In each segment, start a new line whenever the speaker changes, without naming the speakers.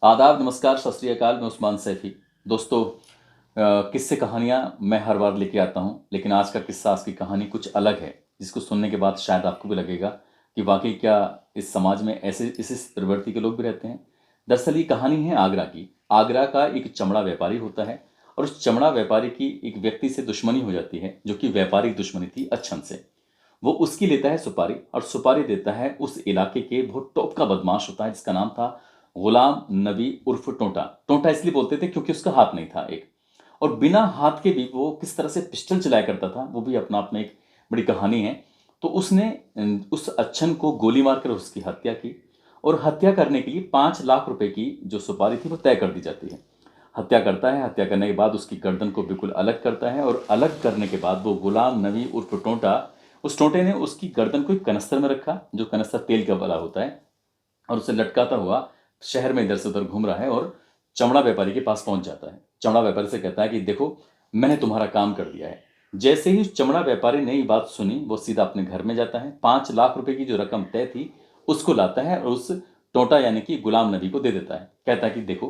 आदाब, नमस्कार, सत श्री अकाल। मैं उस्मान सैफी। दोस्तों, किस्से कहानियाँ मैं हर बार लेके आता हूँ, लेकिन आज का किस्सा, आज की कहानी कुछ अलग है, जिसको सुनने के बाद शायद आपको भी लगेगा कि वाकई क्या इस समाज में ऐसे इस प्रवृत्ति के लोग भी रहते हैं। दरअसल ये कहानी है आगरा की। आगरा का एक चमड़ा व्यापारी होता है और उस चमड़ा व्यापारी की एक व्यक्ति से दुश्मनी हो जाती है, जो कि व्यापारिक दुश्मनी थी अच्छन से। वो उसकी लेता है सुपारी और सुपारी देता है उस इलाके के बहुत टॉप का बदमाश होता है, जिसका नाम था गुलाम नबी उर्फ टोंटा। टोंटा इसलिए बोलते थे क्योंकि उसका हाथ नहीं था एक, और बिना हाथ के भी वो किस तरह से पिस्टल चलाया करता था, वो भी अपना आप में एक बड़ी कहानी है। तो उसने उस अच्छन को गोली मारकर उसकी हत्या की, और हत्या करने के लिए 5 लाख रुपए की जो सुपारी थी वो तय कर दी जाती है। हत्या करता है, हत्या करने के बाद उसकी गर्दन को बिल्कुल अलग करता है, और अलग करने के बाद वो गुलाम नबी उर्फ टोंटा, उस टोंटे ने उसकी गर्दन को एक कनस्तर में रखा, जो कनस्तर तेल का बना होता है, और उसे लटकाता हुआ शहर में इधर से उधर घूम रहा है और चमड़ा व्यापारी के पास पहुंच जाता है। चमड़ा व्यापारी से कहता है कि देखो, मैंने तुम्हारा काम कर दिया है। जैसे ही चमड़ा व्यापारी ने ये बात सुनी, वो सीधा अपने घर में जाता है। 5 लाख रुपए की जो रकम तय थी उसको लाता है और उस टोटा यानी कि गुलाम नबी को दे देता है। कहता है कि देखो,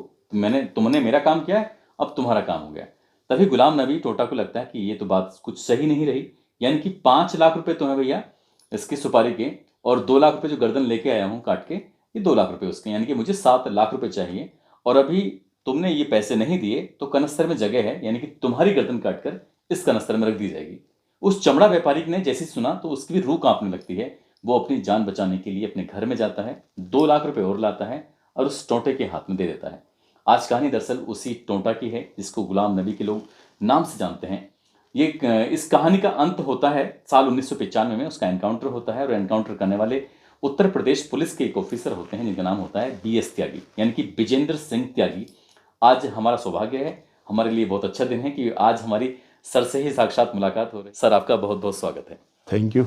तुमने मेरा काम किया है, अब तुम्हारा काम हो गया। तभी गुलाम नबी टोटा को लगता है कि ये तो बात कुछ सही नहीं रही। यानी कि 5 लाख रुपए तो है भैया इसकी सुपारी के, और 2 लाख रुपए जो गर्दन लेके आया हूं काट के, ये 2 लाख रुपए उसके, यानी कि मुझे 7 लाख रुपए चाहिए। और अभी तुमने ये पैसे नहीं दिए तो कनस्तर में जगह है, यानी कि तुम्हारी गर्दन काटकर इस कनस्तर में रख दी जाएगी। उस चमड़ा व्यापारी ने जैसे सुना तो उसकी भी रूह कांपने लगती है। वो अपनी जान बचाने के लिए अपने घर में जाता है, 2 लाख रुपए और लाता है और उस टोंटे के हाथ में दे देता है। आज कहानी दरअसल उसी टोंटा की है, जिसको गुलाम नबी के लोग नाम से जानते हैं। ये इस कहानी का अंत होता है साल 1995 में। उसका एनकाउंटर होता है और एनकाउंटर करने वाले उत्तर प्रदेश पुलिस के एक ऑफिसर होते हैं, जिनका नाम होता है BS त्यागी, यानी कि विजेंद्र सिंह त्यागी। आज हमारा सौभाग्य है, हमारे लिए बहुत अच्छा दिन है कि आज हमारी सर से ही साक्षात मुलाकात हो रही है। सर, आपका बहुत बहुत स्वागत है।
Thank you.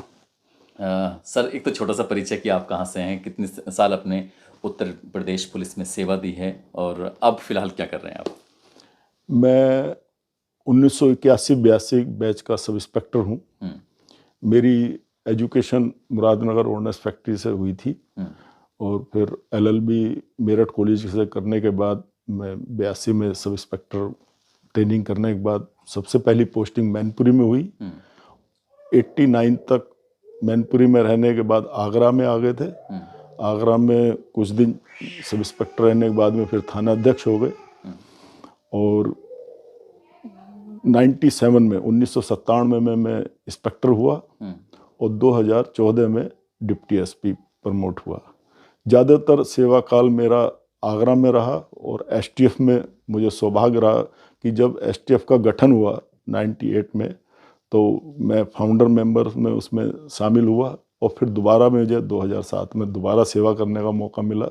सर, एक तो छोटा सा परिचय कि आप कहाँ से हैं, कितने साल अपने उत्तर प्रदेश पुलिस में सेवा दी है, और अब फिलहाल क्या कर रहे हैं आप?
मैं 1981-82 बैच का सब इंस्पेक्टर हूँ। मेरी एजुकेशन मुरादनगर ऑर्डिनेंस फैक्ट्री से हुई थी, और फिर LLB मेरठ कॉलेज से करने के बाद मैं 82 में सब इंस्पेक्टर ट्रेनिंग करने के बाद सबसे पहली पोस्टिंग मैनपुरी में हुई। 89 तक मैनपुरी में रहने के बाद आगरा में आ गए थे। आगरा में कुछ दिन सब इंस्पेक्टर रहने के बाद में फिर थाना अध्यक्ष हो गए, और 1997 में मैं इंस्पेक्टर हुआ, और 2014 में डिप्टी SP प्रमोट हुआ। ज़्यादातर सेवा काल मेरा आगरा में रहा, और STF में मुझे सौभाग्य रहा कि जब STF का गठन हुआ 98 में, तो मैं फाउंडर मेंबर में उसमें शामिल हुआ, और फिर दोबारा मुझे 2007 में दोबारा सेवा करने का मौका मिला।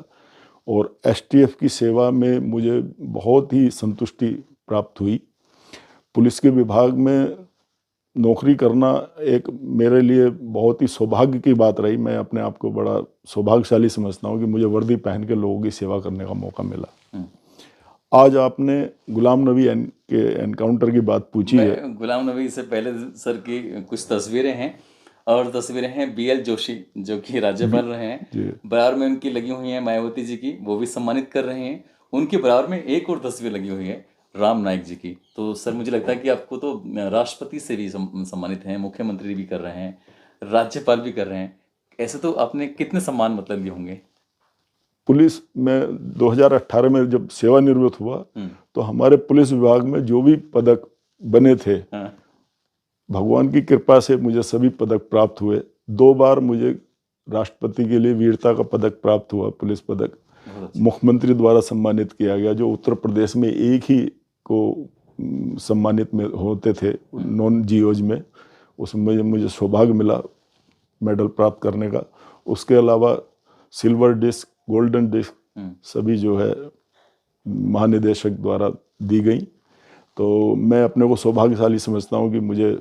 और STF की सेवा में मुझे बहुत ही संतुष्टि प्राप्त हुई। पुलिस के विभाग में नौकरी करना एक मेरे लिए बहुत ही सौभाग्य की बात रही। मैं अपने आप को बड़ा सौभाग्यशाली समझता हूँ कि मुझे वर्दी पहन के लोगों की सेवा करने का मौका मिला। आज आपने गुलाम नबी के एनकाउंटर की बात पूछी है।
गुलाम नबी से पहले सर की कुछ तस्वीरें हैं, और तस्वीरें हैं BL जोशी, जो कि राज्यपाल रहे हैं। बराबर में उनकी लगी हुई हैं मायावती जी की, वो भी सम्मानित कर रहे हैं। उनके बराबर में एक और तस्वीर लगी हुई है राम नाईक जी की। तो सर, मुझे लगता है कि आपको तो राष्ट्रपति से भी सम्मानित हैं, मुख्यमंत्री भी कर रहे हैं, राज्यपाल भी कर रहे हैं। ऐसे तो आपने कितने सम्मान मतलब लिए होंगे?
पुलिस में 2018 में जब सेवानिवृत्त हुआ, तो हमारे पुलिस विभाग में जो भी पदक बने थे, भगवान की कृपा से मुझे सभी पदक प्राप्त हुए। 2 बार मुझे राष्ट्रपति के लिए वीरता का पदक प्राप्त हुआ, पुलिस पदक मुख्यमंत्री द्वारा सम्मानित किया गया, जो उत्तर प्रदेश में एक ही को सम्मानित में होते थे नॉन GOज में। उसमें मुझे सौभाग्य मिला मेडल प्राप्त करने का। उसके अलावा सिल्वर डिस्क, गोल्डन डिस्क सभी जो है महानिदेशक द्वारा दी गई। तो मैं अपने को सौभाग्यशाली समझता हूँ कि मुझे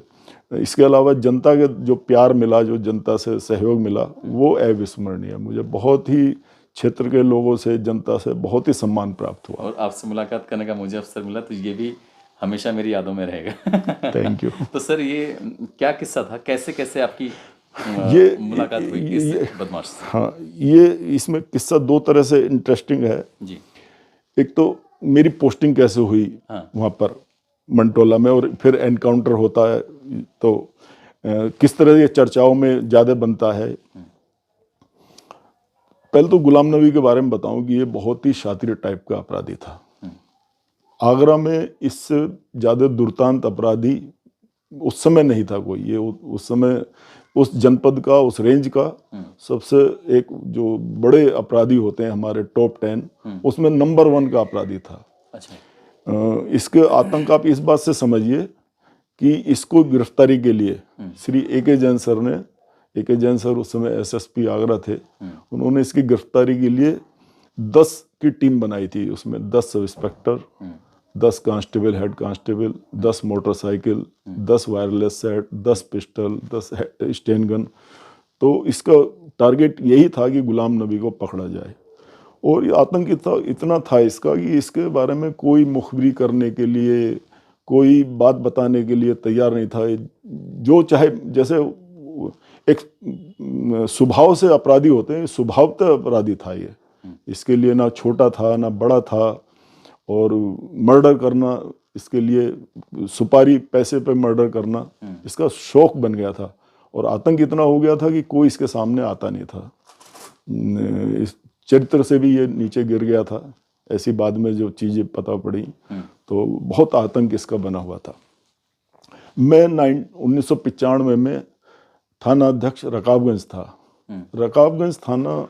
इसके अलावा जनता के जो प्यार मिला, जो जनता से सहयोग मिला, वो अविस्मरणीय। मुझे बहुत ही क्षेत्र के लोगों से, जनता से बहुत ही सम्मान प्राप्त हुआ।
और आपसे मुलाकात करने का मुझे अवसर मिला, तो ये भी हमेशा मेरी यादों में रहेगा।
Thank you.
तो सर, ये क्या किस्सा था, कैसे कैसे आपकी मुलाकात हुई इस बदमाश से?
हाँ, ये इसमें किस्सा 2 तरह से इंटरेस्टिंग है
जी।
एक तो मेरी पोस्टिंग कैसे हुई वहाँ पर मंटोला में, और फिर एनकाउंटर होता है तो किस तरह ये चर्चाओं में ज़्यादा बनता है। पहले तो गुलाम नबी के बारे में बताऊं कि ये बहुत ही शातिर टाइप का अपराधी था। आगरा में इससे ज़्यादा दुर्दांत अपराधी उस समय नहीं था कोई। ये उस समय उस जनपद का, उस रेंज का सबसे एक जो बड़े अपराधी होते हैं हमारे टॉप 10, उसमें नंबर 1 का अपराधी था।
अच्छा।
इसके आतंक आप इस बात से समझिए कि इसको गिरफ्तारी के लिए श्री ए.के. जैन सर ने, ए.के. जैन सर उस समय एसएसपी आगरा थे, उन्होंने इसकी गिरफ्तारी के लिए 10 की टीम बनाई थी। उसमें 10 sub inspector, 10 constable, head constable, 10 motorcycle, 10 wireless set, 10 pistol, 10 Sten gun. तो इसका टारगेट यही था कि गुलाम नबी को पकड़ा जाए। और ये आतंक इतना था इसका कि इसके बारे में कोई मुखबिरी करने के लिए, कोई बात बताने के लिए तैयार नहीं था। जो चाहे, जैसे एक स्वभाव से अपराधी होते हैं, स्वभावतः अपराधी था ये। इसके लिए ना छोटा था ना बड़ा था, और मर्डर करना इसके लिए, सुपारी पैसे पे मर्डर करना इसका शौक बन गया था। और आतंक इतना हो गया था कि कोई इसके सामने आता नहीं था। इस चरित्र से भी ये नीचे गिर गया था, ऐसी बाद में जो चीज़ें पता पड़ी। तो बहुत आतंक इसका बना हुआ था। मैं 1995 में थाना अध्यक्ष रकाबगंज था। रकाबगंज थाना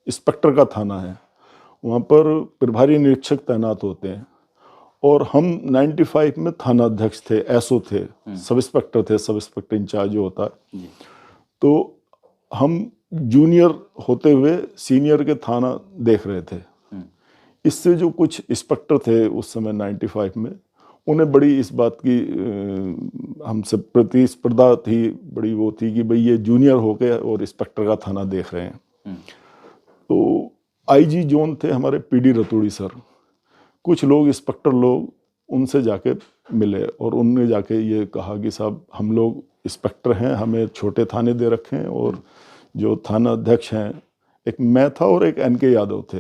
इंस्पेक्टर का थाना है, वहाँ पर प्रभारी निरीक्षक तैनात होते हैं। और हम 95 में थाना अध्यक्ष थे, एसओ थे, सब इंस्पेक्टर थे, सब इंस्पेक्टर इंचार्ज जो होता है। तो हम जूनियर होते हुए सीनियर के थाना देख रहे थे। इससे जो कुछ इंस्पेक्टर थे उस समय 95 में, उन्हें बड़ी इस बात की हमसे प्रतिस्पर्धा थी, बड़ी वो थी कि भाई ये जूनियर होके और इंस्पेक्टर का थाना देख रहे हैं। तो आईजी जोन थे हमारे पीडी रतूड़ी सर, कुछ लोग इंस्पेक्टर लोग उनसे जाके मिले और उनने जाके ये कहा कि साहब हम लोग इंस्पेक्टर हैं, हमें छोटे थाने दे रखे हैं, और जो थाना अध्यक्ष हैं, एक मैं था और एक एनके यादव थे।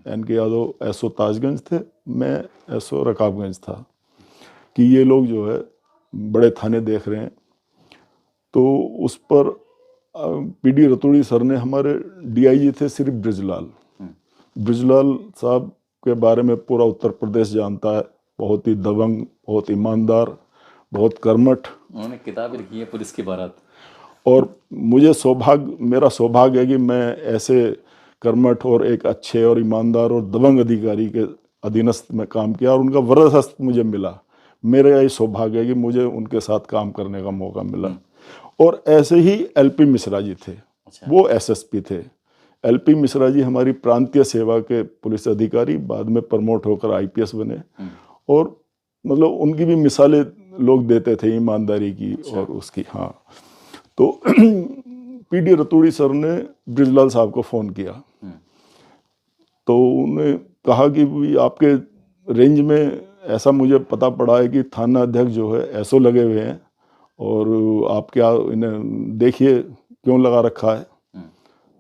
एनके यादव एसओ ताजगंज थे, मैं एसओ रकाबगंज था, कि ये लोग जो है बड़े थाने देख रहे हैं। तो उस पर पीडी रतूड़ी सर ने, हमारे डीआईजी थे श्री ब्रिजलाल, ब्रिजलाल साहब के बारे में पूरा उत्तर प्रदेश जानता है। बहुत ही दबंग, बहुत ईमानदार, बहुत कर्मठ।
उन्होंने किताब लिखी है पुलिस की बारात।
और मुझे मेरा सौभाग्य है कि मैं ऐसे कर्मठ और एक अच्छे और ईमानदार और दबंग अधिकारी के अधीनस्थ में काम किया, और उनका वरदहस्त मुझे मिला। मेरा यही सौभाग्य है कि मुझे उनके साथ काम करने का मौका मिला। और ऐसे ही एलपी मिश्रा जी थे।
अच्छा।
वो एसएसपी थे। एलपी मिश्रा जी हमारी प्रांतीय सेवा के पुलिस अधिकारी, बाद में प्रमोट होकर आईपीएस बने। और मतलब उनकी भी मिसालें लोग देते थे ईमानदारी की। अच्छा। और उसकी, हाँ। तो पीडी रतूड़ी सर ने ब्रिजलाल साहब को फ़ोन किया, तो उन्हें कहा कि भी आपके रेंज में ऐसा मुझे पता पड़ा है कि थाना अध्यक्ष जो है एसओ लगे हुए हैं, और आप क्या इन्हें देखिए क्यों लगा रखा है।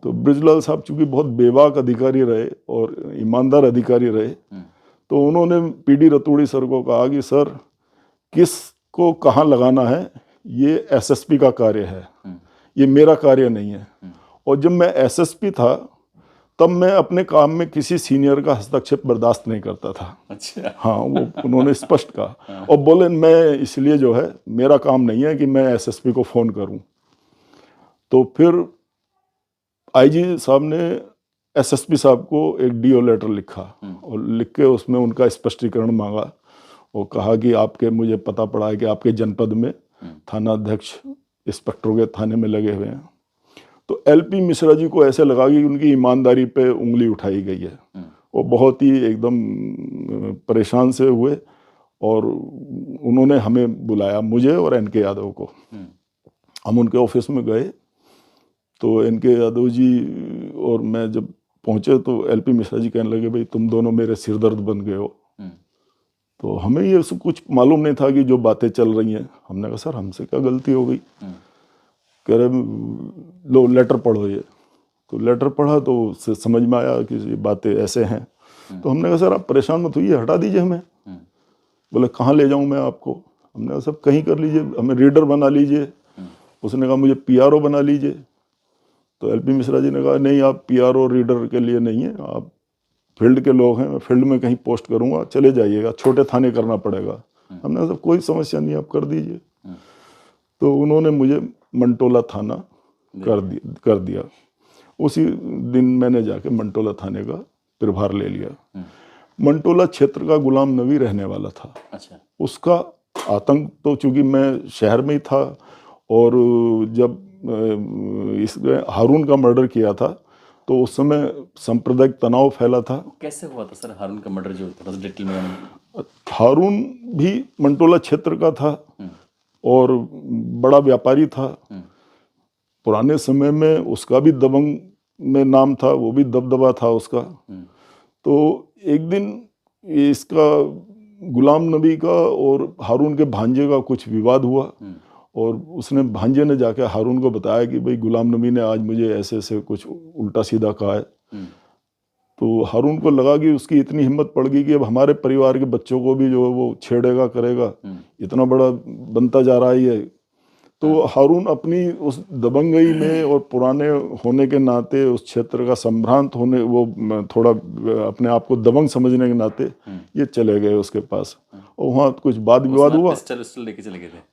तो ब्रिजलाल साहब चूँकि बहुत बेबाक अधिकारी रहे और ईमानदार अधिकारी रहे, तो उन्होंने पीडी रतूड़ी सर को कहा कि सर, किसको कहाँ लगाना है ये एसएसपी का कार्य है, ये मेरा कार्य नहीं है। और जब मैं एसएसपी था तब मैं अपने काम में किसी सीनियर का हस्तक्षेप बर्दाश्त नहीं करता था।
अच्छा।
हाँ, वो उन्होंने स्पष्ट कहा। और बोले मैं इसलिए जो है, मेरा काम नहीं है कि मैं एसएसपी को फ़ोन करूं। तो फिर आईजी साहब ने एसएसपी साहब को एक डीओ लेटर लिखा, और लिख के उसमें उनका स्पष्टीकरण मांगा, और कहा कि आपके, मुझे पता पड़ा है कि आपके जनपद में थाना अध्यक्ष इंस्पेक्टरों के थाने में लगे हुए हैं। तो एलपी मिश्रा जी को ऐसे लगा कि उनकी ईमानदारी पे उंगली उठाई गई है। वो बहुत ही एकदम परेशान से हुए, और उन्होंने हमें बुलाया, मुझे और एनके यादव को। हम उनके ऑफिस में गए, तो एनके यादव जी और मैं जब पहुंचे तो एलपी मिश्रा जी कहने लगे, भाई तुम दोनों मेरे सिरदर्द बन गए हो। तो हमें ये सब कुछ मालूम नहीं था कि जो बातें चल रही हैं। हमने कहा सर हमसे क्या गलती हो गई। कह रहे लो लेटर पढ़ो ये। तो लेटर पढ़ा तो उससे समझ में आया कि ये बातें ऐसे हैं। तो हमने कहा सर आप परेशान मत होइए, हटा दीजिए हमें। बोले कहाँ ले जाऊँ मैं आपको? हमने कहा सब कहीं कर लीजिए, हमें रीडर बना लीजिए। उसने कहा मुझे पीआरओ बना लीजिए। तो एलपी मिश्रा जी ने कहा नहीं, आप पीआरओ रीडर के लिए नहीं है, आप फील्ड के लोग हैं, मैं फील्ड में कहीं पोस्ट करूँगा, चले जाइएगा, छोटे थाने करना पड़ेगा। हमने कहा सब कोई समस्या नहीं, आप कर दीजिए। तो उन्होंने मुझे मंटोला थाना कर दिया। उसी दिन मैंने जाके मंटोला थाने का प्रभार ले लिया। मंटोला क्षेत्र का गुलाम नबी रहने वाला था।
अच्छा।
उसका आतंक तो चूंकि मैं शहर में ही था, और जब इस हारून का मर्डर किया था तो उस समय सांप्रदायिक तनाव फैला था।
कैसे हुआ था सर हारून का मर्डर जो थोड़ा सा डिटेल में?
हारून भी मंटोला क्षेत्र का था और बड़ा व्यापारी था। पुराने समय में उसका भी दबंग में नाम था, वो भी दबदबा था उसका। तो एक दिन इसका गुलाम नबी का और हारून के भांजे का कुछ विवाद हुआ, और उसने भांजे ने जाके हारून को बताया कि भाई गुलाम नबी ने आज मुझे ऐसे ऐसे कुछ उल्टा सीधा कहा है। तो हारून को लगा कि उसकी इतनी हिम्मत पड़ गई कि अब हमारे परिवार के बच्चों को भी जो है वो छेड़ेगा करेगा, इतना बड़ा बनता जा रहा है ये। तो हारून अपनी उस दबंगई में और पुराने होने के नाते, उस क्षेत्र का संभ्रांत होने, वो थोड़ा अपने आप को दबंग समझने के नाते ये चले गए उसके पास, और वहाँ कुछ वाद विवाद हुआ।
पिस्टल लेके चले गए थे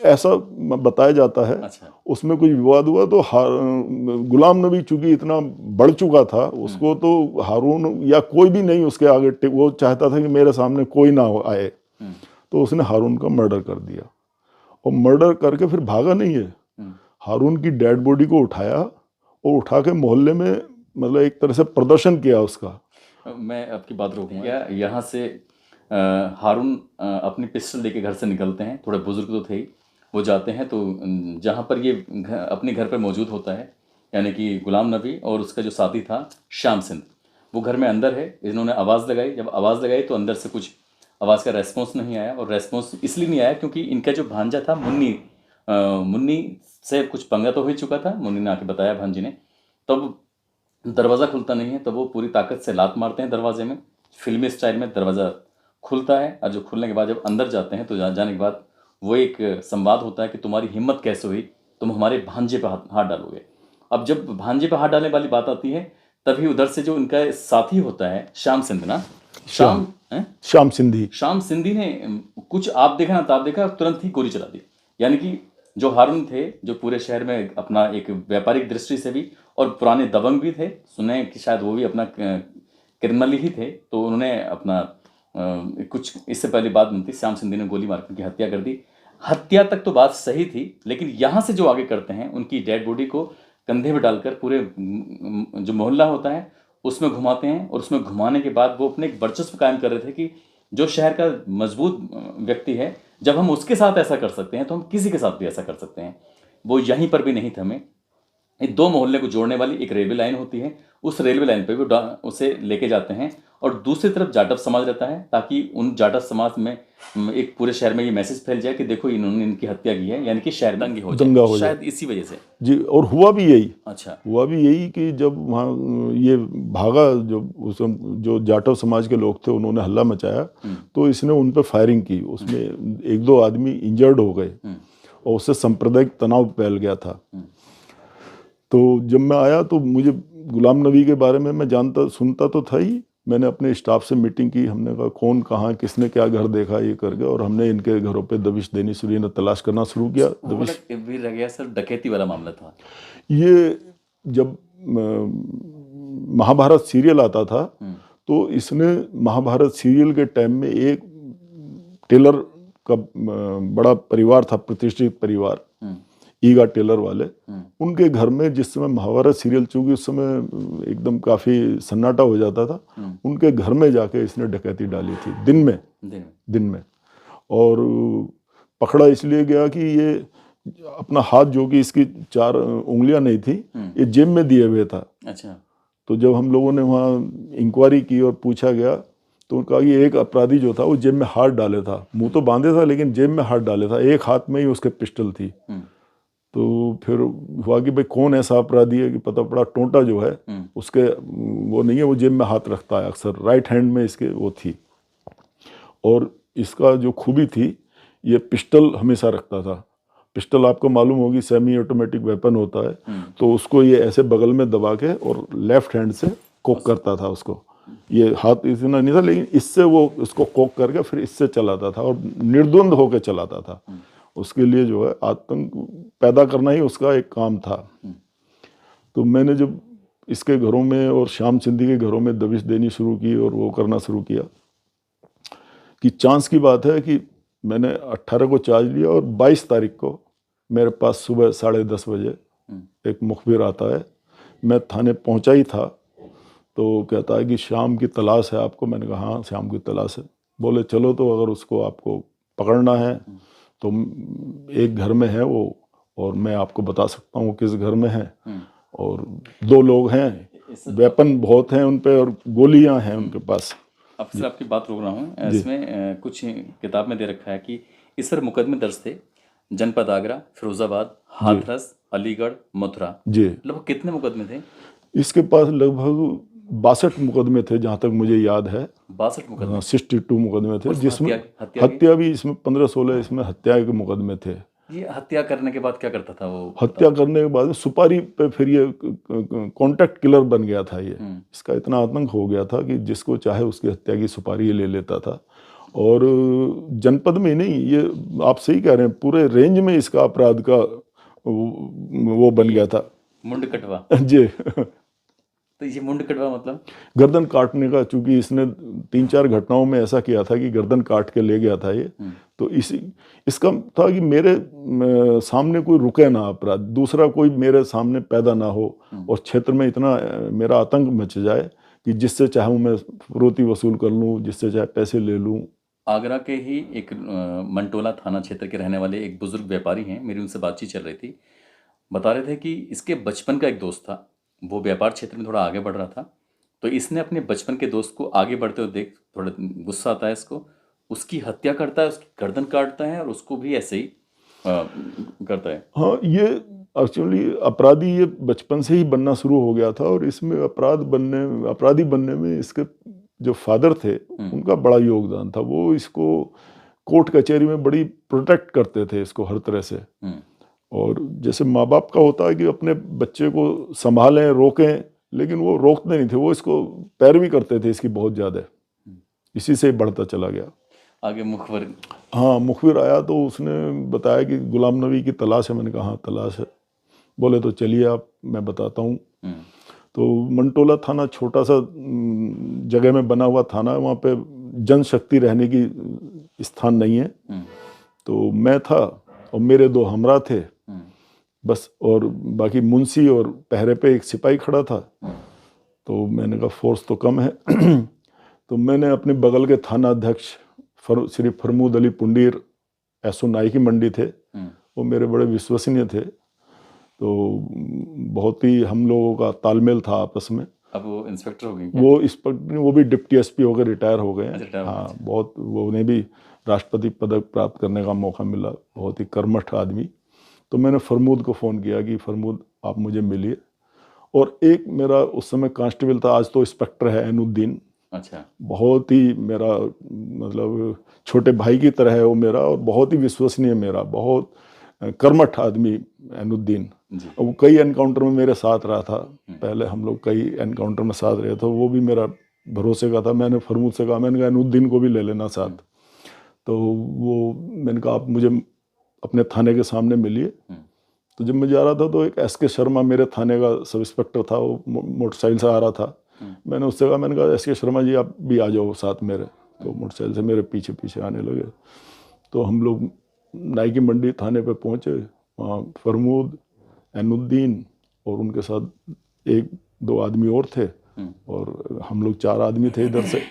ऐसा बताया जाता है।
अच्छा।
उसमें कुछ विवाद हुआ तो गुलाम नबी चूंकि इतना बढ़ चुका था, उसको तो हारून या कोई भी नहीं उसके आगे, वो चाहता था कि मेरे सामने कोई ना आए। तो उसने हारून का मर्डर कर दिया, और मर्डर करके फिर भागा नहीं है। हारून की डेड बॉडी को उठाया और उठा के मोहल्ले में मतलब एक तरह से प्रदर्शन किया उसका।
मैं आपकी बात रोकूंगा। यहाँ से हारून अपनी पिस्टल लेके घर से निकलते हैं, थोड़े बुजुर्ग तो थे ही, वो जाते हैं तो जहाँ पर ये अपने घर पर मौजूद होता है, यानी कि गुलाम नबी और उसका जो साथी था श्याम सिंह, वो घर में अंदर है। इन्होंने आवाज़ लगाई, जब आवाज़ लगाई तो अंदर से कुछ आवाज़ का रेस्पॉन्स नहीं आया, और रेस्पॉन्स इसलिए नहीं आया क्योंकि इनका जो भांजा था मुन्नी से कुछ पंगा तो हो ही चुका था। मुन्नी ने आके बताया भांजी ने, तब दरवाज़ा खुलता नहीं है, तब वो पूरी ताकत से लात मारते हैं दरवाजे में। फिल्मी स्टाइल में दरवाज़ा खुलता है, और जो खुलने के बाद जब अंदर जाते हैं तो जाने के बाद वो एक संवाद होता है कि तुम्हारी हिम्मत कैसे हुई, तुम हमारे भांजे पर हाथ डालोगे। अब जब भांजे पर हाथ डालने वाली बात आती है, तभी उधर से जो उनका साथी होता है श्याम सिंह ना, श्याम सिंधी ने कुछ आप देखा ना ताप देखा, तुरंत ही गोली चला दी। यानी कि जो हारून थे, जो पूरे शहर में अपना एक व्यापारिक दृष्टि से भी और पुराने दबंग भी थे, सुने कि शायद वो भी अपना क्रिमिनल ही थे, तो उन्होंने अपना कुछ इससे पहले बात बनती, श्याम सिंधी ने गोली मार के हत्या कर दी। हत्या तक तो बात सही थी, लेकिन यहाँ से जो आगे करते हैं, उनकी डेड बॉडी को कंधे पर डालकर पूरे जो मोहल्ला होता है उसमें घुमाते हैं, और उसमें घुमाने के बाद वो अपने एक वर्चस्व कायम कर रहे थे कि जो शहर का मजबूत व्यक्ति है, जब हम उसके साथ ऐसा कर सकते हैं तो हम किसी के साथ भी ऐसा कर सकते हैं। वो यहीं पर भी नहीं थमे। दो मोहल्ले को जोड़ने वाली एक रेलवे लाइन होती है, उस रेलवे लाइन पे भी उसे लेके जाते हैं, और दूसरी तरफ जाटव समाज रहता है, ताकि उन जाटव समाज में एक पूरे शहर में ये मैसेज फैल जाए कि देखो इन्होंने इनकी हत्या की है, यानी कि शहर दंगे हो जाए, शायद इसी वजह से
जी। और हुआ भी यही।
अच्छा।
हुआ भी यही कि जब वहाँ ये भागा, जो जाटव समाज के लोग थे, उन्होंने हल्ला मचाया, तो इसने उन पर फायरिंग की। उसमें एक दो आदमी इंजर्ड हो गए, और उससे सांप्रदायिक तनाव फैल गया था। तो जब मैं आया तो मुझे गुलाम नबी के बारे में मैं सुनता तो था ही। मैंने अपने स्टाफ से मीटिंग की, हमने कहा कौन कहाँ किसने क्या घर देखा ये करके, और हमने इनके घरों पे दबिश देनी शुरू, न तलाश करना शुरू किया। दबिश
भी रह गया सर, डकैती वाला मामला था
ये। जब महाभारत सीरियल आता था तो इसने महाभारत सीरियल के टाइम में एक टेलर का बड़ा परिवार था, प्रतिष्ठित परिवार, ईगा टेलर वाले, उनके घर में जिस समय महाभारत सीरियल, चूंकि उस समय एकदम काफी सन्नाटा हो जाता था, उनके घर में जाके इसने डकैती डाली थी दिन में। और पकड़ा इसलिए गया कि ये अपना हाथ, जो कि इसकी 4 उंगलियां नहीं थी, ये जेब में दिए हुए था।
अच्छा।
तो जब हम लोगों ने वहाँ इंक्वायरी की और पूछा गया तो कहा कि एक अपराधी जो था वो जेब में हाथ डाले था, मुंह तो बांधे था लेकिन जेब में हाथ डाले था, एक हाथ में ही उसके पिस्टल थी। तो फिर हुआ कि भाई कौन ऐसा अपराधी है कि पता पड़ा टोंटा जो है उसके वो नहीं है, वो जेब में हाथ रखता है अक्सर, राइट हैंड में इसके वो थी। और इसका जो खूबी थी, ये पिस्टल हमेशा रखता था। पिस्टल आपको मालूम होगी सेमी ऑटोमेटिक वेपन होता है, तो उसको ये ऐसे बगल में दबा के और लेफ्ट हैंड से कोक करता था उसको। ये हाथ इतना नहीं था, लेकिन इससे वो उसको कोक करके फिर इससे चलाता था और निर्द्वंद होकर चलाता था। उसके लिए जो है आतंक पैदा करना ही उसका एक काम था। तो मैंने जब इसके घरों में और श्याम सिंधी के घरों में दबिश देनी शुरू की और वो करना शुरू किया, कि चांस की बात है कि मैंने 18 को चार्ज लिया और 22 तारीख को मेरे पास सुबह 10:30 बजे एक मुखबिर आता है। मैं थाने पहुंचा ही था, तो कहता है कि श्याम की तलाश है आपको। मैंने कहा हाँ श्याम की तलाश है। बोले चलो, तो अगर उसको आपको पकड़ना है तो एक घर में है वो, और मैं आपको बता सकता हूँ किस घर में है, और 2 लोग हैं, वेपन बहुत हैं उन पे और गोलियां हैं उनके पास।
अफसर आपकी बात रोक रहा हूँ, इसमें कुछ किताब में दे रखा है कि इस पर मुकदमे दर्ज थे जनपद आगरा, फिरोजाबाद, हाथरस, अलीगढ़, मथुरा।
जी,
लगभग कितने मुकदमे थे?
इसके पास लगभग 62 मुकदमे थे जहाँ तक मुझे याद है।
62 मुकदमे?
62 मुकदमे थे, जिसमें
हत्या
हत्या भी इसमें 15-16 इसमें हत्या के मुकदमे थे।
ये हत्या करने के बाद क्या करता था वो?
हत्या करने के बाद सुपारी पे फिर ये कॉन्ट्रैक्ट किलर बन गया था। ये इसका इतना आतंक हो गया था कि जिसको चाहे उसकी हत्या की सुपारी ये ले लेता था। और जनपद में नहीं, ये आप सही कह रहे हैं, पूरे रेंज में इसका अपराध का वो बन गया था।
मुंड कटवा
जी।
तो ये मुंड कटवा मतलब
गर्दन काटने का, चूंकि इसने 3-4 घटनाओं में ऐसा किया था कि गर्दन काट के ले गया था ये। तो इसका था कि मेरे सामने कोई रुके ना अपराध, दूसरा कोई मेरे सामने पैदा ना हो, और क्षेत्र में इतना मेरा आतंक मच जाए कि जिससे चाहूँ मैं फिरौती वसूल कर लूँ, जिससे चाहे पैसे ले लूँ।
आगरा के ही एक मंटोला थाना क्षेत्र के रहने वाले एक बुजुर्ग व्यापारी हैं, मेरी उनसे बातचीत चल रही थी। बता रहे थे कि इसके बचपन का एक दोस्त था, वो व्यापार क्षेत्र में थोड़ा आगे बढ़ रहा था, तो इसने अपने बचपन के दोस्त को आगे बढ़ते हुए देख थोड़ा गुस्सा आता है इसको, उसकी हत्या करता है, उसकी गर्दन काटता है और उसको भी ऐसे ही करता है।
हाँ, ये एक्चुअली अपराधी ये बचपन से ही बनना शुरू हो गया था, और इसमें अपराधी बनने में इसके जो फादर थे उनका बड़ा योगदान था। वो इसको कोर्ट कचहरी में बड़ी प्रोटेक्ट करते थे इसको हर तरह से। और जैसे माँ बाप का होता है कि अपने बच्चे को संभालें, रोकें, लेकिन वो रोकते नहीं थे, वो इसको पैरवी करते थे इसकी बहुत ज़्यादा। इसी से बढ़ता चला गया।
आगे मुखबिर?
हाँ, मुखबिर आया तो उसने बताया कि गुलाम नबी की तलाश है। मैंने कहा हाँ तलाश है। बोले तो चलिए आप, मैं बताता हूँ। तो मंटोला थाना छोटा सा जगह में बना हुआ थाना है, वहाँ पे जनशक्ति रहने की स्थान नहीं है। तो मैं था और मेरे 2 हमरा थे बस, और बाकी मुंशी और पहरे पे एक सिपाही खड़ा था। तो मैंने कहा फोर्स तो कम है। तो मैंने अपने बगल के थाना अध्यक्ष श्री फरमूद अली पुंडीर, एसओ नाई की मंडी थे, वो मेरे बड़े विश्वसनीय थे। तो बहुत ही हम लोगों का तालमेल था आपस में।
अब वो इंस्पेक्टर हो गए?
वो इंस्पेक्टर, वो भी डिप्टी एसपी होकर रिटायर हो गए हैं। हाँ, बहुत, वो उन्हें भी राष्ट्रपति पदक प्राप्त करने का मौका मिला, बहुत ही कर्मठ आदमी। तो मैंने फरमूद को फ़ोन किया कि फरमूद आप मुझे मिलिए। और एक मेरा उस समय कांस्टेबल था, आज तो इंस्पेक्टर है, एनुद्दीन।
अच्छा। बहुत
ही मेरा मतलब छोटे भाई की तरह है वो मेरा, और बहुत ही विश्वसनीय, मेरा बहुत कर्मठ आदमी एनुद्दीन। वो कई एनकाउंटर में मेरे साथ रहा था, पहले हम लोग कई एनकाउंटर में साथ रहे, तो वो भी मेरा भरोसे का था। मैंने फरमूद से कहा, मैंने कहा एनुद्दीन को भी ले लेना साथ। तो वो मैंने कहा आप मुझे अपने थाने के सामने मिलिए। तो जब मैं जा रहा था तो एक एसके शर्मा मेरे थाने का सब इंस्पेक्टर था, वो मोटरसाइकिल से आ रहा था। मैंने उससे कहा, मैंने कहा एसके शर्मा जी आप भी आ जाओ साथ मेरे। तो मोटरसाइकिल से मेरे पीछे पीछे आने लगे। तो हम लोग नाई की मंडी थाने पे पहुँचे। वहाँ फरमूद, एनुद्दीन और उनके साथ 1-2 आदमी और थे, और हम लोग 4 आदमी थे इधर से।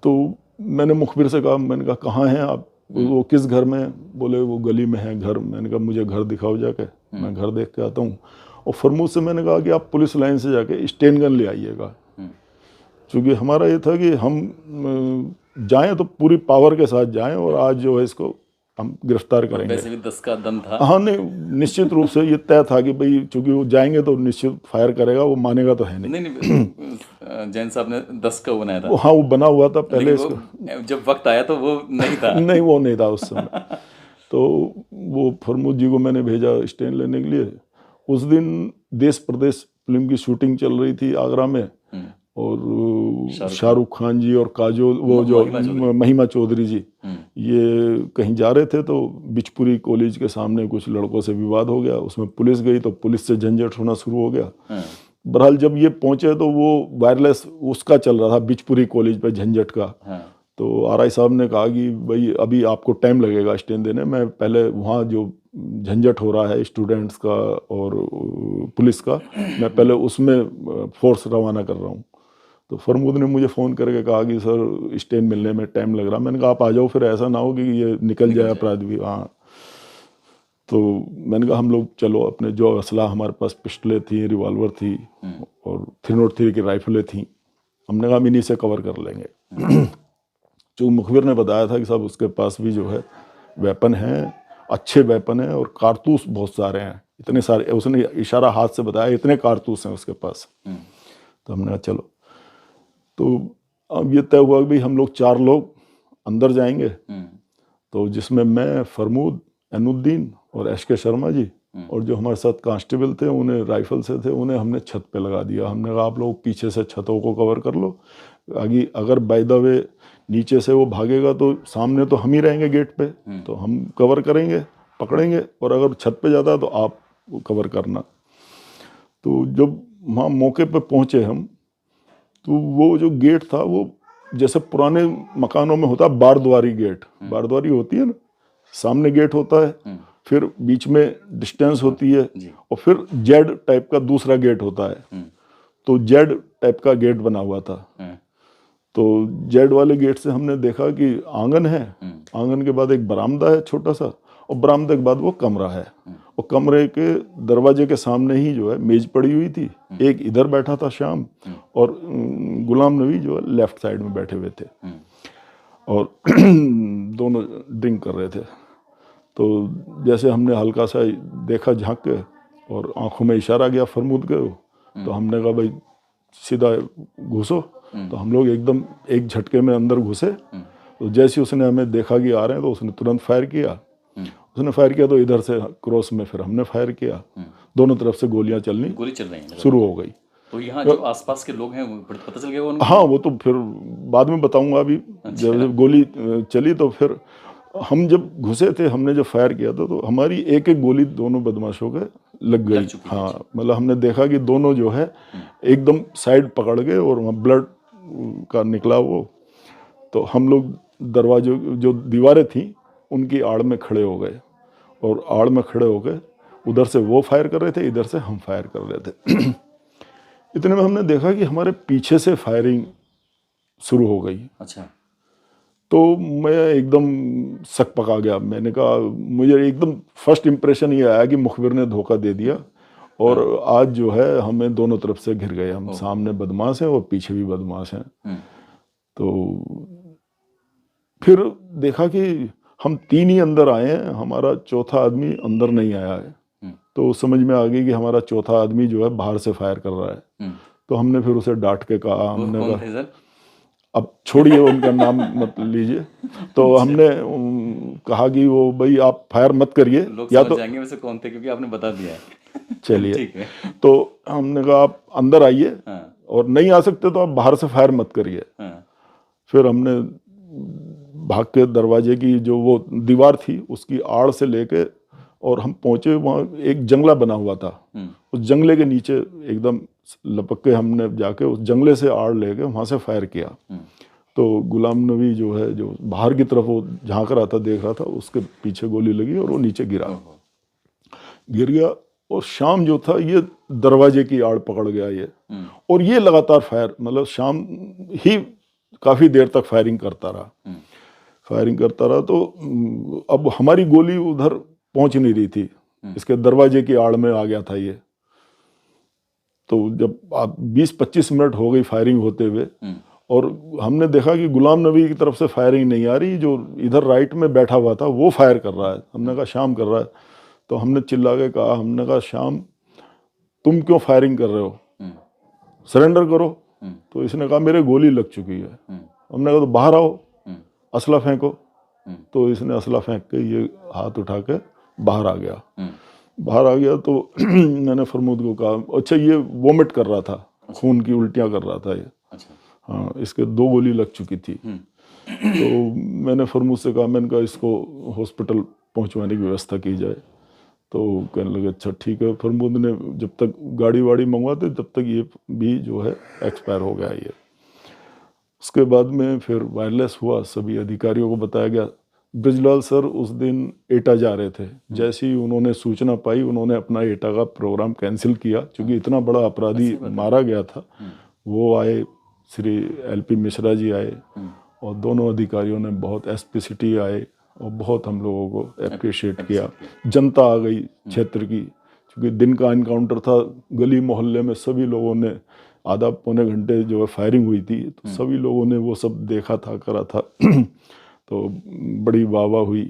तो मैंने मुखबिर से कहा, मैंने कहा कहाँ हैं आप? वो किस घर में? बोले वो गली में है घर। मैंने कहा मुझे घर दिखाओ जाके, मैं घर देख के आता हूँ। और फरमूद से मैंने कहा कि आप पुलिस लाइन से जाके स्टेन गन ले आइएगा, क्योंकि हमारा ये था कि हम जाएं तो पूरी पावर के साथ जाएं, और आज जो है इसको हम गिरफ्तार करेंगे।
वैसे भी 10 का दम था।
हाँ नहीं, निश्चित रूप से ये तय था कि भाई चूंकि वो जाएंगे तो निश्चित फायर करेगा, वो मानेगा तो है नहीं।
नहीं जैन साहब ने 10 का बनाया था,
हाँ वो बना हुआ था पहले
लेकिन वो जब वक्त आया तो वो नहीं था।
नहीं वो नहीं था उस समय। तो वो फरमूद जी को मैंने भेजा स्टैंड लेने के लिए। उस दिन देश प्रदेश फिल्म की शूटिंग चल रही थी आगरा में, और शाहरुख खान जी और काजोल, वो जो महिमा चौधरी जी, ये कहीं जा रहे थे तो बिचपुरी कॉलेज के सामने कुछ लड़कों से विवाद हो गया, उसमें पुलिस गई तो पुलिस से झंझट होना शुरू हो गया। बहरहाल जब ये पहुंचे तो वो वायरलेस उसका चल रहा था बिचपुरी कॉलेज पे झंझट का। तो आरआई साहब ने कहा कि भाई अभी आपको टाइम लगेगा स्टैंड देने में, पहले वहाँ जो झंझट हो रहा है स्टूडेंट्स का और पुलिस का, मैं पहले उसमें फोर्स रवाना कर रहा हूँ। तो फरमूद ने मुझे फ़ोन करके कहा कि सर स्टैंड मिलने में टाइम लग रहा। मैंने कहा आप आ जाओ, फिर ऐसा ना हो कि ये निकल जाए अपराधी भी। हाँ तो मैंने कहा हम लोग चलो, अपने जो असला हमारे पास पिस्टलें थी, रिवॉल्वर थी और 303 की राइफलें थी, हमने कहा हम इन्हीं से कवर कर लेंगे। जो मुखबिर ने बताया था कि साहब उसके पास भी जो है वेपन हैं, अच्छे वेपन हैं और कारतूस बहुत सारे हैं, इतने सारे, उसने इशारा हाथ से बताया इतने कारतूस हैं उसके पास। तो हमने कहा चलो। तो अब ये तय हुआ कि भाई हम लोग 4 लोग अंदर जाएंगे, तो जिसमें मैं, फरमूद, एनुद्दीन और एसके शर्मा जी, और जो हमारे साथ कांस्टेबल थे उन्हें राइफल से थे, उन्हें हमने छत पे लगा दिया। हमने कहा आप लोग पीछे से छतों को कवर कर लो, आगे अगर बाय द वे नीचे से वो भागेगा तो सामने तो हम ही रहेंगे गेट पे, तो हम कवर करेंगे, पकड़ेंगे, और अगर छत पे जाता तो आप कवर करना। तो जब वहाँ मौके पे पहुँचे हम, तो वो जो गेट था वो जैसे पुराने मकानों में होता बारद्वारी गेट, बारद्वारी होती है ना, सामने गेट होता है, फिर बीच में डिस्टेंस होती है, और फिर जेड टाइप का दूसरा गेट होता है। तो जेड टाइप का गेट बना हुआ था। तो जेड वाले गेट से हमने देखा कि आंगन है, आंगन के बाद एक बरामदा है छोटा सा, और बरामदे के बाद वो कमरा है, और कमरे के दरवाजे के सामने ही जो है मेज पड़ी हुई थी, एक इधर बैठा था श्याम, और गुलाम नबी जो है लेफ्ट साइड में बैठे हुए थे, और दोनों ड्रिंक कर रहे थे। तो जैसे हमने हल्का सा देखा झांक के, और आंखों में इशारा गया फरमूद के, तो हमने कहा भाई सीधा घुसो। तो हम लोग एकदम एक झटके में अंदर घुसे। तो जैसे उसने हमें देखा कि आ रहे हैं तो उसने तुरंत फायर किया। उसने फायर किया तो इधर से क्रॉस में फिर हमने फायर किया, दोनों तरफ से गोलियां चलनी,
गोली चल रही हैं
शुरू हो गई।
तो यहाँ जो आसपास के लोग हैं वो पता चल गया उनको?
हाँ वो तो फिर बाद में बताऊंगा। अभी जब गोली चली तो फिर हम जब घुसे थे, हमने जब फायर किया था तो हमारी एक एक गोली दोनों बदमाशों के लग गई। हाँ मतलब हमने देखा कि दोनों जो है एकदम साइड पकड़ गए, और वहाँ ब्लड का निकला वो। तो हम लोग दरवाजे जो दीवारें थी उनकी आड़ में खड़े हो गए, और आड़ में खड़े हो गए, उधर से वो फायर कर रहे थे, इधर से हम फायर कर रहे थे। इतने में हमने देखा कि हमारे पीछे से फायरिंग शुरू हो गई।
अच्छा।
तो मैं एकदम सक पका गया। मैंने कहा, मुझे एकदम फर्स्ट इम्प्रेशन ये आया कि मुखबिर ने धोखा दे दिया, और आज जो है हमें दोनों तरफ से घिर गए। हम सामने बदमाश हैं और पीछे भी बदमाश हैं। तो फिर देखा कि हम 3 ही अंदर आए हैं, हमारा चौथा आदमी अंदर नहीं आया है। तो समझ में आ गई कि हमारा चौथा आदमी जो है बाहर से फायर कर रहा है। तो हमने फिर उसे डांट के कहा, हमने कहा अब छोड़िए उनका नाम मत लीजिए। तो हमने कहा कि वो भाई आप फायर मत करिए,
या तो जाएंगे वैसे कौन थे, क्योंकि आपने बता दिया है।
चलिए तो हमने कहा आप अंदर आइए, और नहीं आ सकते तो आप बाहर से फायर मत करिए। फिर हमने भाग के दरवाजे की जो वो दीवार थी उसकी आड़ से लेके, और हम पहुंचे वहाँ एक जंगला बना हुआ था, उस जंगले के नीचे एकदम लपक के हमने जाके उस जंगले से आड़ लेके वहाँ से फायर किया। तो गुलाम नबी जो है, जो बाहर की तरफ वो झांक रहा था, देख रहा था, उसके पीछे गोली लगी और वो नीचे गिर गया। और शाम जो था ये दरवाजे की आड़ पकड़ गया ये, और ये लगातार फायर, मतलब शाम ही काफ़ी देर तक फायरिंग करता रहा। तो अब हमारी गोली उधर पहुंच नहीं रही थी, इसके दरवाजे की आड़ में आ गया था ये। तो जब आप 20-25 मिनट हो गई फायरिंग होते हुए, और हमने देखा कि गुलाम नबी की तरफ से फायरिंग नहीं आ रही, जो इधर राइट में बैठा हुआ था वो फायर कर रहा है। हमने कहा श्याम कर रहा है, तो हमने चिल्ला के कहा, हमने कहा श्याम तुम क्यों फायरिंग कर रहे हो, सरेंडर करो। तो इसने कहा मेरे गोली लग चुकी है। हमने कहा तो बाहर आओ, असला फेंको। तो इसने असला फेंक के ये हाथ उठा के बाहर आ गया। बाहर आ गया तो मैंने फरमूद को कहा, अच्छा ये वोमिट कर रहा था, खून की उल्टियाँ कर रहा था ये। हाँ, इसके 2 गोली लग चुकी थी। तो मैंने फरमूद से कहा, मैंने कहा इसको हॉस्पिटल पहुंचवाने की व्यवस्था की जाए। तो कहने लगे अच्छा ठीक है। फरमूद ने जब तक गाड़ी वाड़ी मंगवाते तब तक ये भी जो है एक्सपायर हो गया ये। उसके बाद में फिर वायरलेस हुआ, सभी अधिकारियों को बताया गया। ब्रिजलाल सर उस दिन एटा जा रहे थे, जैसे ही उन्होंने सूचना पाई उन्होंने अपना एटा का प्रोग्राम कैंसिल किया, क्योंकि इतना बड़ा अपराधी मारा गया था। वो आए, श्री LP मिश्रा जी आए, और दोनों अधिकारियों ने बहुत एसपी सिटी आए और बहुत हम लोगों को अप्रिशिएट किया। जनता आ गई क्षेत्र की, क्योंकि दिन का इनकाउंटर था, गली मोहल्ले में सभी लोगों ने आधा पौने घंटे जो है फायरिंग हुई थी, तो सभी लोगों ने वो सब देखा था, करा था। तो बड़ी वाह हुई।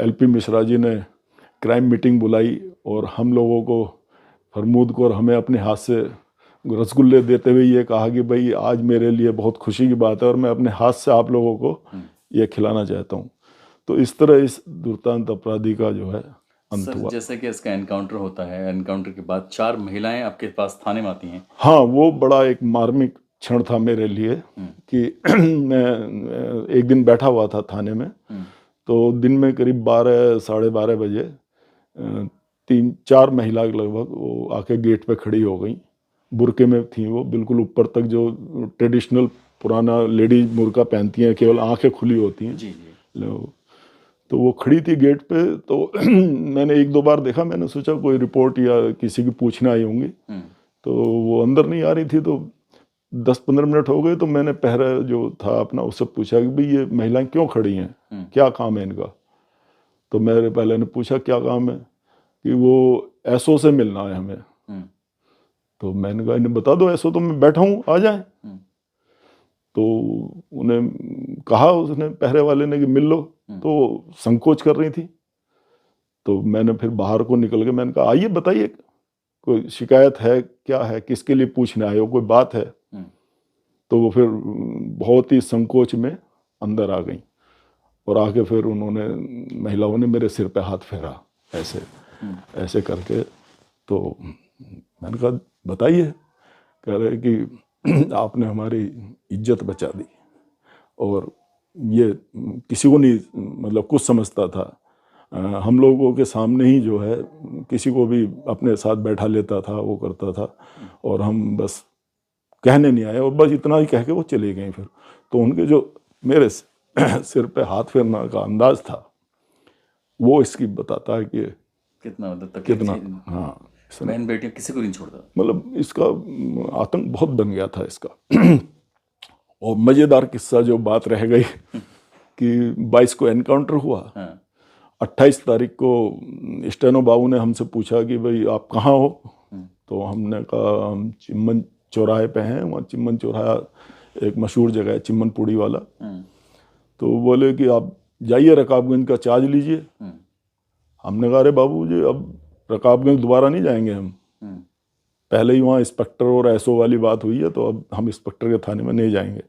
LP मिश्रा जी ने क्राइम मीटिंग बुलाई और हम लोगों को, फरमूद को और हमें अपने हाथ से रसगुल्ले देते हुए ये कहा कि भाई आज मेरे लिए बहुत खुशी की बात है और मैं अपने हाथ से आप लोगों को ये खिलाना चाहता हूँ। तो इस तरह इस दुर्दांत अपराधी का जो है अंत
सर,
हुआ।
जैसे कि इसका एनकाउंटर होता है, एनकाउंटर के बाद 4 महिलाएं आपके पास थाने में आती हैं।
हाँ, वो बड़ा एक मार्मिक क्षण था मेरे लिए कि मैं एक दिन बैठा हुआ था थाने में, तो दिन में करीब 12 साढ़े 12 बजे 3-4 महिला लगभग वो आके गेट पे खड़ी हो गई। बुरके में थी वो, बिल्कुल ऊपर तक, जो ट्रेडिशनल पुराना लेडीज बुरका पहनती हैं, केवल आंखें खुली होती हैं।
जी।
तो वो खड़ी थी गेट पे। तो मैंने 1-2 बार देखा, मैंने सोचा कोई रिपोर्ट या किसी की पूछने आई होंगी। तो वो अंदर नहीं आ रही थी। तो 10-15 मिनट हो गए, तो मैंने पहरा जो था अपना उससे पूछा कि भाई ये महिलाएं क्यों खड़ी हैं, क्या काम है इनका। तो मेरे पहले ने पूछा क्या काम है, कि वो SO से मिलना है हमें। तो मैंने कहा इन्हें बता दो SO तो मैं बैठा हूँ, आ जाए। तो उन्हें कहा उसने, पहरे वाले ने, कि मिल लो। तो संकोच कर रही थी। तो मैंने फिर बाहर को निकल के मैंने कहा आइए बताइए, कोई शिकायत है, क्या है, किसके लिए पूछने आए हो, कोई बात है। तो वो फिर बहुत ही संकोच में अंदर आ गई और आके फिर उन्होंने, महिलाओं ने मेरे सिर पे हाथ फेरा ऐसे ऐसे करके। तो मैंने कहा बताइए। कह रहे कि आपने हमारी इज्जत बचा दी, और ये किसी को नहीं, मतलब कुछ समझता था, हम लोगों के सामने ही जो है किसी को भी अपने साथ बैठा लेता था, वो करता था, और हम बस कहने नहीं आए, और बस इतना ही कह के वो चले गए। फिर तो उनके जो मेरे सिर पे हाथ फेरने का अंदाज था, वो इसकी बताता है कि
कितना मतलब तकलीफ
कितना,
थी।
हाँ,
बहन बेटियां किसी को नहीं छोड़ता,
मतलब इसका आतंक बहुत बन गया था इसका। और मज़ेदार किस्सा जो बात रह गई कि 22 को एनकाउंटर हुआ। 28 तारीख को स्टेनो बाबू ने हमसे पूछा कि भाई आप कहाँ हो। तो हमने कहा हम चिम्मन चौराहे पे हैं। वहाँ चिम्मन चौराहा एक मशहूर जगह है, चिम्मनपुड़ी वाला। तो बोले कि आप जाइए रकाबगंज का चार्ज लीजिए। हमने कहा अरे बाबू जी अब रकाबगंज दोबारा नहीं जाएंगे हम, पहले ही वहाँ इंस्पेक्टर और SO वाली बात हुई है, तो अब हम इंस्पेक्टर के थाने में नहीं जाएंगे।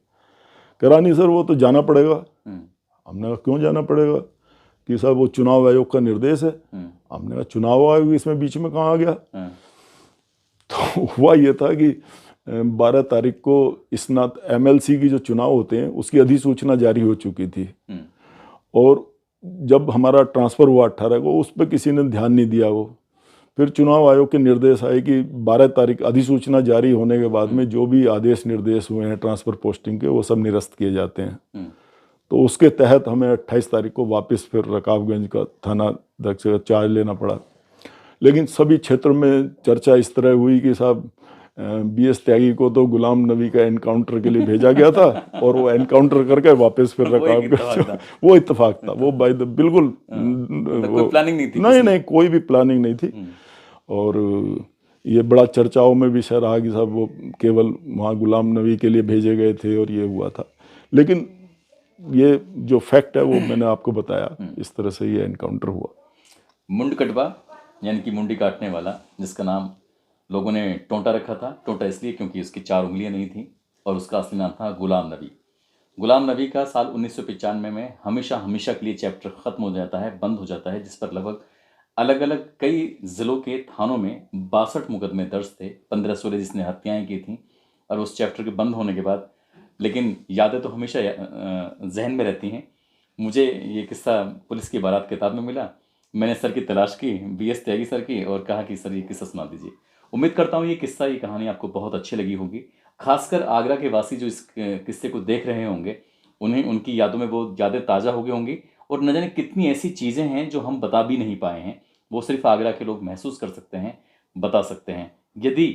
कह रहा नहीं सर वो तो जाना पड़ेगा। हमने कहा क्यों जाना पड़ेगा, कि साहब वो चुनाव आयोग का निर्देश है। हमने कहा चुनाव आयोग इसमें बीच में कहाँ आ गया। तो हुआ ये था कि 12 तारीख को स्नात MLC की जो चुनाव होते हैं उसकी अधिसूचना जारी हो चुकी थी, और जब हमारा ट्रांसफ़र हुआ 18 को, उस पर किसी ने ध्यान नहीं दिया। वो फिर चुनाव आयोग के निर्देश आए कि 12 तारीख अधिसूचना जारी होने के बाद में जो भी आदेश निर्देश हुए हैं ट्रांसफ़र पोस्टिंग के, वो सब निरस्त किए जाते हैं। तो उसके तहत हमें 28 तारीख को वापस फिर रकाबगंज का थाना अध्यक्ष का चार्ज लेना पड़ा। लेकिन सभी क्षेत्र में चर्चा इस तरह हुई कि साहब BS त्यागी को तो गुलाम नबी का एनकाउंटर के लिए भेजा गया था, और वो एनकाउंटर करके वापस फिर रकाबगंज, वो इत्तेफाक था, वो बाय द बिल्कुल
कोई प्लानिंग नहीं थी।
नहीं कोई भी प्लानिंग नहीं थी। और ये बड़ा चर्चाओं में भी शायद रहा कि साहब वो केवल वहाँ गुलाम नबी के लिए भेजे गए थे और ये हुआ था, लेकिन ये जो फैक्ट है वो मैंने आपको बताया, इस तरह से ये एनकाउंटर हुआ।
मुंड कटवा यानी कि मुंडी काटने वाला, जिसका नाम लोगों ने टोंटा रखा था। टोंटा इसलिए क्योंकि उसकी 4 उंगलियां नहीं थी, और उसका असली नाम था गुलाम नबी। गुलाम नबी का साल 1995 में हमेशा हमेशा के लिए चैप्टर ख़त्म हो जाता है, बंद हो जाता है, जिस पर लगभग अलग अलग कई ज़िलों के थानों में 62 मुकदमे दर्ज थे, 15-16 जिसने हत्याएं की थी। और उस चैप्टर के बंद होने के बाद, लेकिन यादें तो हमेशा जहन में रहती हैं। मुझे ये किस्सा पुलिस की बारात किताब में मिला। मैंने सर की तलाश की, BS त्यागी सर की, और कहा कि सर ये किस्सा सुना दीजिए। उम्मीद करता हूँ ये किस्सा, ये कहानी आपको बहुत अच्छी लगी होगी। खासकर आगरा के वासी जो इस किस्से को देख रहे होंगे, उन्हें उनकी यादों में वो यादें ताज़ा हो गई होंगी, और न जाने कितनी ऐसी चीज़ें हैं जो हम बता भी नहीं पाए हैं, वो सिर्फ आगरा के लोग महसूस कर सकते हैं, बता सकते हैं। यदि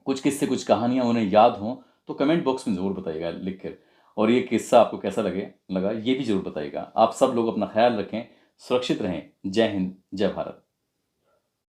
कुछ किस्से, कुछ कहानियाँ उन्हें याद हों तो कमेंट बॉक्स में ज़रूर बताइएगा लिख कर। और ये किस्सा आपको कैसा लगा ये भी ज़रूर बताइएगा। आप सब लोग अपना ख्याल रखें, सुरक्षित रहें। जय हिंद, जय भारत।